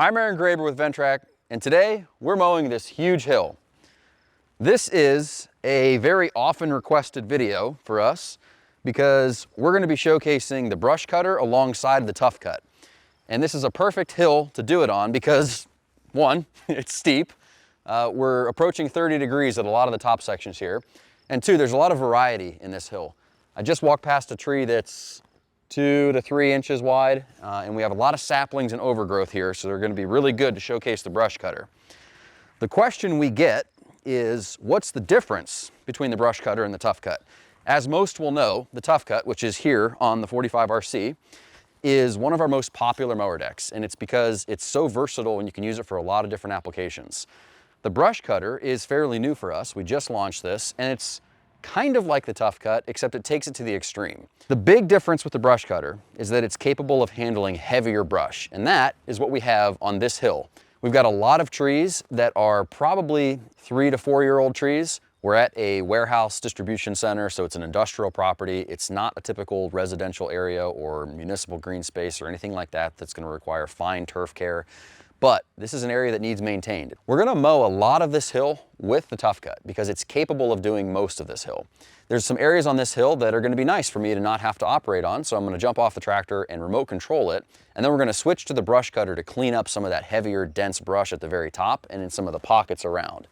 I'm Aaron Graber with Ventrac, and today we're mowing this huge hill. This is a very often requested video for us because we're going to be showcasing the brush cutter alongside the tough cut. And this is a perfect hill to do it on because, one, it's steep. We're approaching 30 degrees at a lot of the top sections here. And two, there's a lot of variety in this hill. I just walked past a tree that's 2 to 3 inches wide, and we have a lot of saplings and overgrowth here, so they're going to be really good to showcase the brush cutter. The question we get is, what's the difference between the brush cutter and the tough cut? As most will know, the tough cut, which is here on the 45RC, is one of our most popular mower decks, and it's because it's so versatile and you can use it for a lot of different applications. The brush cutter is fairly new for us. We just launched this, and it's kind of like the tough cut, except it takes it to the extreme. The big difference with the brush cutter is that it's capable of handling heavier brush, and that is what we have on this hill. We've got a lot of trees that are probably 3 to 4 year old trees. We're at a warehouse distribution center, so it's an industrial property. It's not a typical residential area or municipal green space or anything like that that's going to require fine turf care. But this is an area that needs maintained. We're gonna mow a lot of this hill with the tough cut because it's capable of doing most of this hill. There's some areas on this hill that are gonna be nice for me to not have to operate on, so I'm gonna jump off the tractor and remote control it, and then we're gonna switch to the brush cutter to clean up some of that heavier, dense brush at the very top and in some of the pockets around.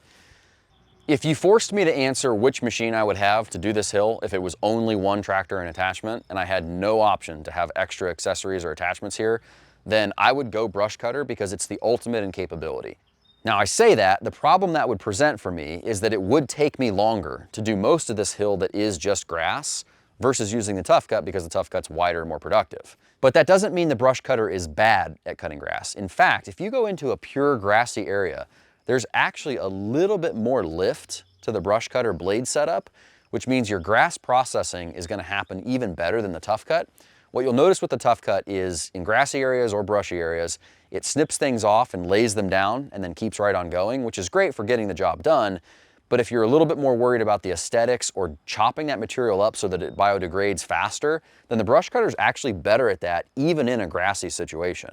If you forced me to answer which machine I would have to do this hill if it was only one tractor and attachment, and I had no option to have extra accessories or attachments here, then I would go brush cutter because it's the ultimate in capability. Now I say that, the problem that would present for me is that it would take me longer to do most of this hill that is just grass versus using the tough cut because the tough cut's wider and more productive. But that doesn't mean the brush cutter is bad at cutting grass. In fact, if you go into a pure grassy area, there's actually a little bit more lift to the brush cutter blade setup, which means your grass processing is gonna happen even better than the tough cut. What you'll notice with the tough cut is in grassy areas or brushy areas, it snips things off and lays them down and then keeps right on going, which is great for getting the job done. But if you're a little bit more worried about the aesthetics or chopping that material up so that it biodegrades faster, then the brush cutter is actually better at that, even in a grassy situation.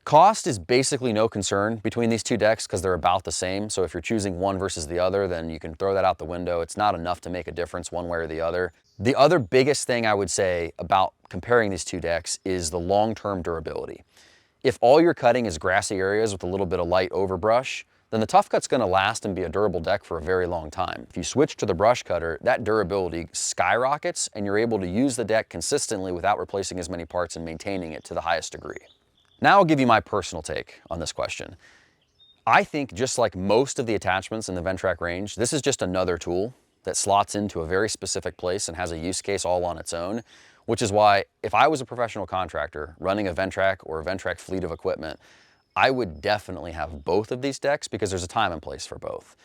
Cost is basically no concern between these two decks because they're about the same. So if you're choosing one versus the other, then you can throw that out the window. It's not enough to make a difference one way or the other. The other biggest thing I would say about comparing these two decks is the long-term durability. If all you're cutting is grassy areas with a little bit of light overbrush, then the tough cut's gonna last and be a durable deck for a very long time. If you switch to the brush cutter, that durability skyrockets and you're able to use the deck consistently without replacing as many parts and maintaining it to the highest degree. Now I'll give you my personal take on this question. I think just like most of the attachments in the Ventrac range, this is just another tool that slots into a very specific place and has a use case all on its own, which is why if I was a professional contractor running a Ventrac or a Ventrac fleet of equipment, I would definitely have both of these decks because there's a time and place for both.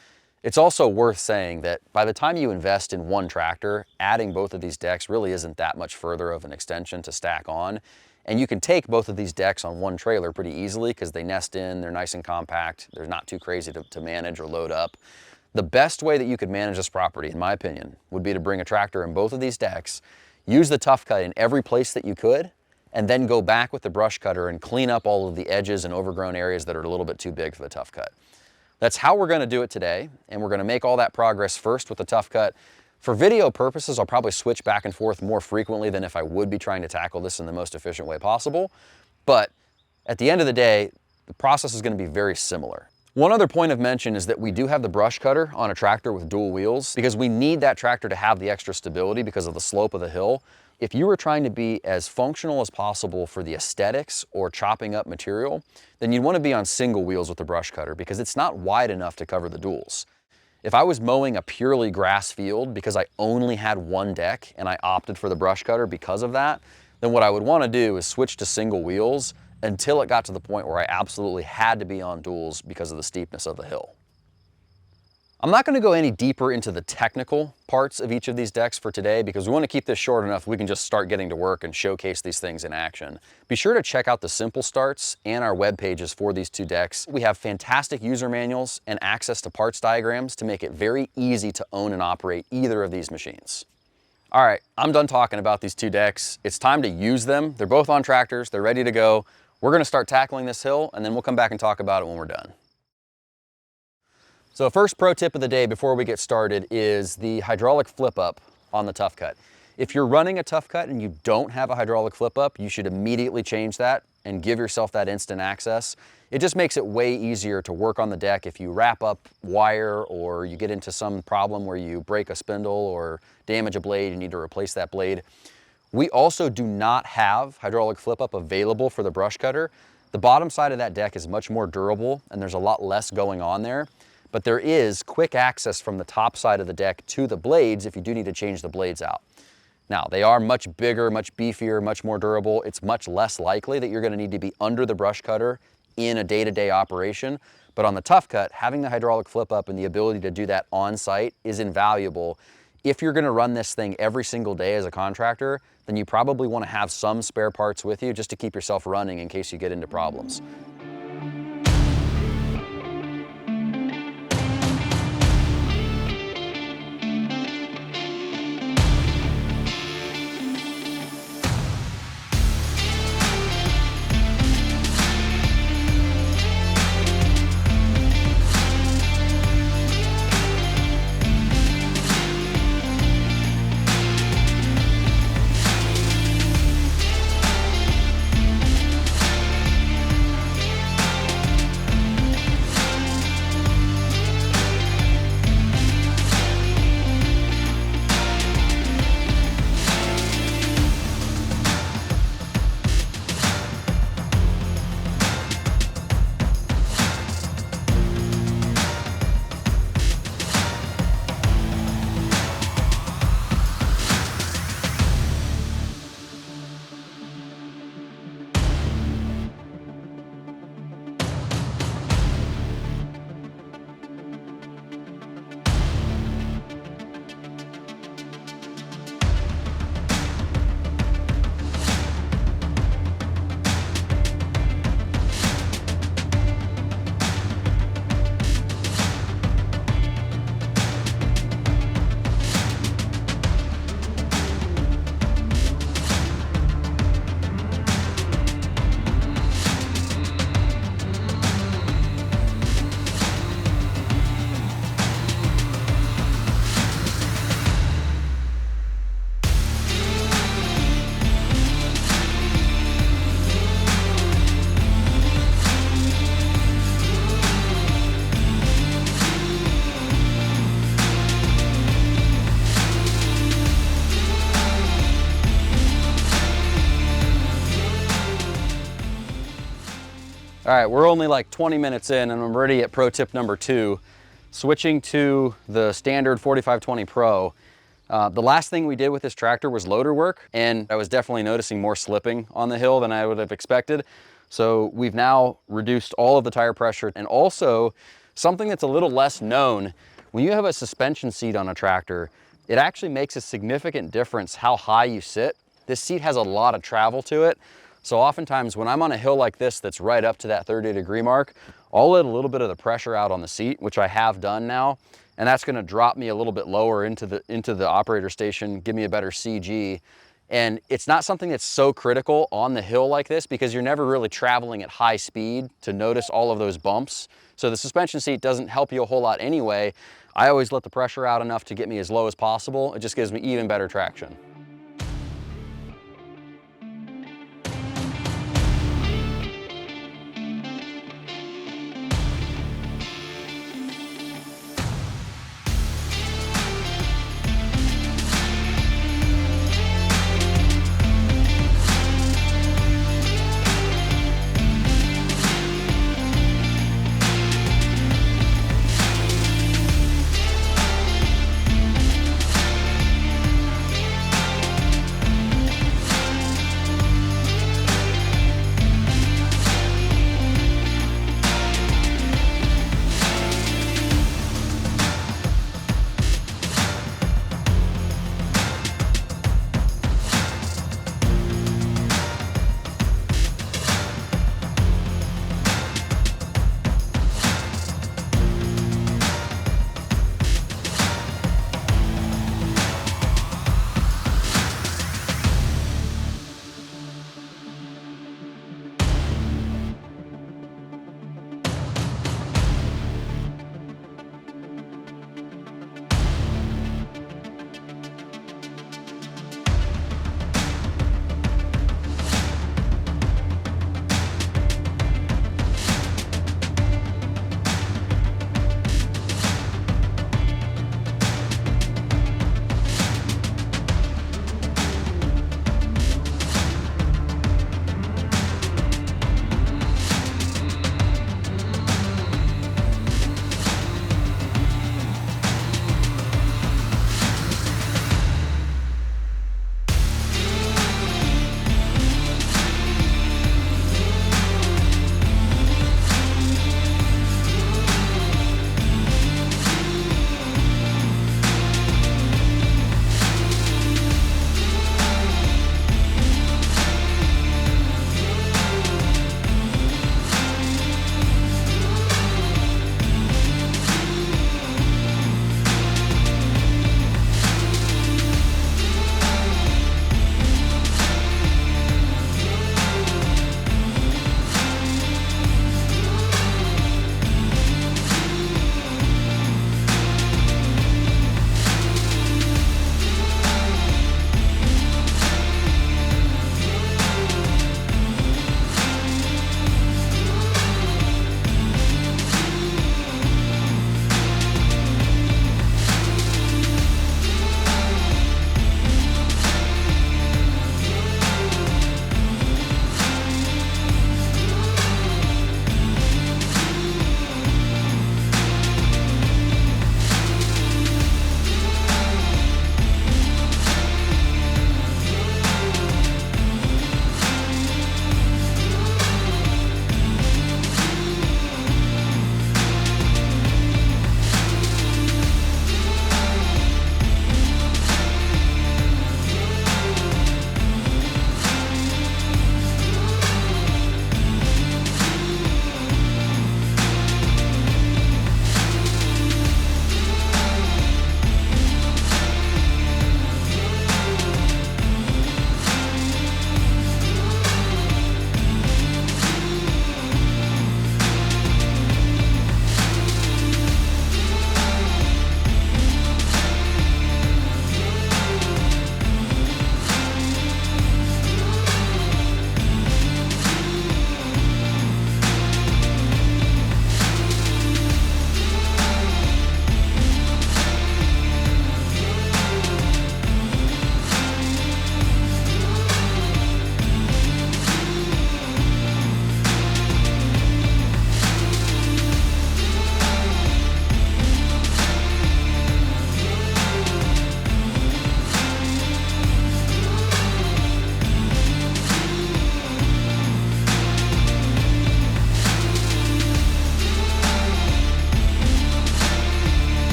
It's also worth saying that by the time you invest in one tractor, adding both of these decks really isn't that much further of an extension to stack on. And you can take both of these decks on one trailer pretty easily because they nest in, they're nice and compact, they're not too crazy to manage or load up. The best way that you could manage this property, in my opinion, would be to bring a tractor in both of these decks, use the tough cut in every place that you could, and then go back with the brush cutter and clean up all of the edges and overgrown areas that are a little bit too big for the tough cut. That's how we're gonna do it today, and we're gonna make all that progress first with the tough cut. For video purposes, I'll probably switch back and forth more frequently than if I would be trying to tackle this in the most efficient way possible. But at the end of the day, the process is going to be very similar. One other point of mention is that we do have the brush cutter on a tractor with dual wheels because we need that tractor to have the extra stability because of the slope of the hill. If you were trying to be as functional as possible for the aesthetics or chopping up material, then you'd want to be on single wheels with the brush cutter because it's not wide enough to cover the duals. If I was mowing a purely grass field because I only had one deck and I opted for the brush cutter because of that, then what I would want to do is switch to single wheels until it got to the point where I absolutely had to be on duals because of the steepness of the hill. I'm not going to go any deeper into the technical parts of each of these decks for today because we want to keep this short enough we can just start getting to work and showcase these things in action. Be sure to check out the simple starts and our web pages for these two decks. We have fantastic user manuals and access to parts diagrams to make it very easy to own and operate either of these machines. All right, I'm done talking about these two decks. It's time to use them. They're both on tractors, they're ready to go. We're gonna start tackling this hill and then we'll come back and talk about it when we're done. So first pro tip of the day before we get started is the hydraulic flip up on the tough cut. If you're running a tough cut and you don't have a hydraulic flip up, you should immediately change that and give yourself that instant access. It just makes it way easier to work on the deck if you wrap up wire or you get into some problem where you break a spindle or damage a blade, you need to replace that blade. We also do not have hydraulic flip up available for the brush cutter. The bottom side of that deck is much more durable and there's a lot less going on there. But there is quick access from the top side of the deck to the blades if you do need to change the blades out. Now, they are much bigger, much beefier, much more durable. It's much less likely that you're gonna need to be under the brush cutter in a day-to-day operation. But on the tough cut, having the hydraulic flip up and the ability to do that on site is invaluable. If you're gonna run this thing every single day as a contractor, then you probably wanna have some spare parts with you just to keep yourself running in case you get into problems. All right, we're only like 20 minutes in and I'm already at pro tip number 2, switching to the standard 4520 Pro. The last thing we did with this tractor was loader work, and I was definitely noticing more slipping on the hill than I would have expected. So we've now reduced all of the tire pressure, and also something that's a little less known, when you have a suspension seat on a tractor, it actually makes a significant difference how high you sit. This seat has a lot of travel to it. So oftentimes when I'm on a hill like this that's right up to that 30-degree mark, I'll let a little bit of the pressure out on the seat, which I have done now, and that's gonna drop me a little bit lower into the operator station, give me a better CG. And it's not something that's so critical on the hill like this because you're never really traveling at high speed to notice all of those bumps. So the suspension seat doesn't help you a whole lot anyway. I always let the pressure out enough to get me as low as possible. It just gives me even better traction.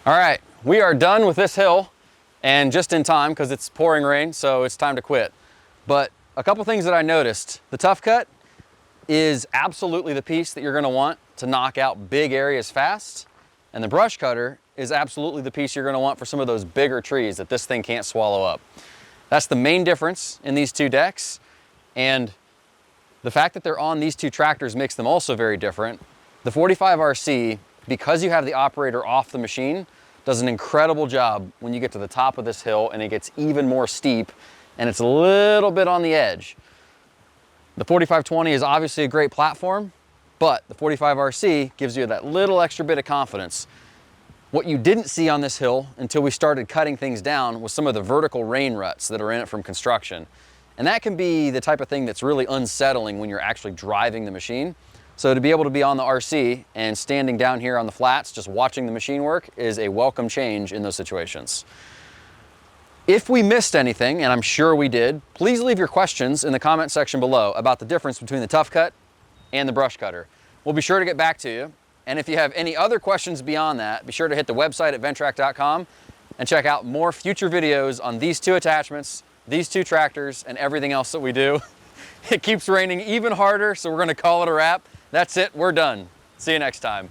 All right, we are done with this hill, and just in time because it's pouring rain, so it's time to quit. But a couple things that I noticed. The Tough Cut is absolutely the piece that you're gonna want to knock out big areas fast. And the brush cutter is absolutely the piece you're gonna want for some of those bigger trees that this thing can't swallow up. That's the main difference in these two decks. And the fact that they're on these two tractors makes them also very different. The 45RC, because you have the operator off the machine, does an incredible job when you get to the top of this hill and it gets even more steep and it's a little bit on the edge. The 4520 is obviously a great platform, but the 45RC gives you that little extra bit of confidence. What you didn't see on this hill until we started cutting things down was some of the vertical rain ruts that are in it from construction. And that can be the type of thing that's really unsettling when you're actually driving the machine. So to be able to be on the RC and standing down here on the flats, just watching the machine work, is a welcome change in those situations. If we missed anything, and I'm sure we did, please leave your questions in the comment section below about the difference between the Tough Cut and the brush cutter. We'll be sure to get back to you. And if you have any other questions beyond that, be sure to hit the website at ventrac.com and check out more future videos on these two attachments, these two tractors, and everything else that we do. It keeps raining even harder, so we're gonna call it a wrap. That's it, we're done. See you next time.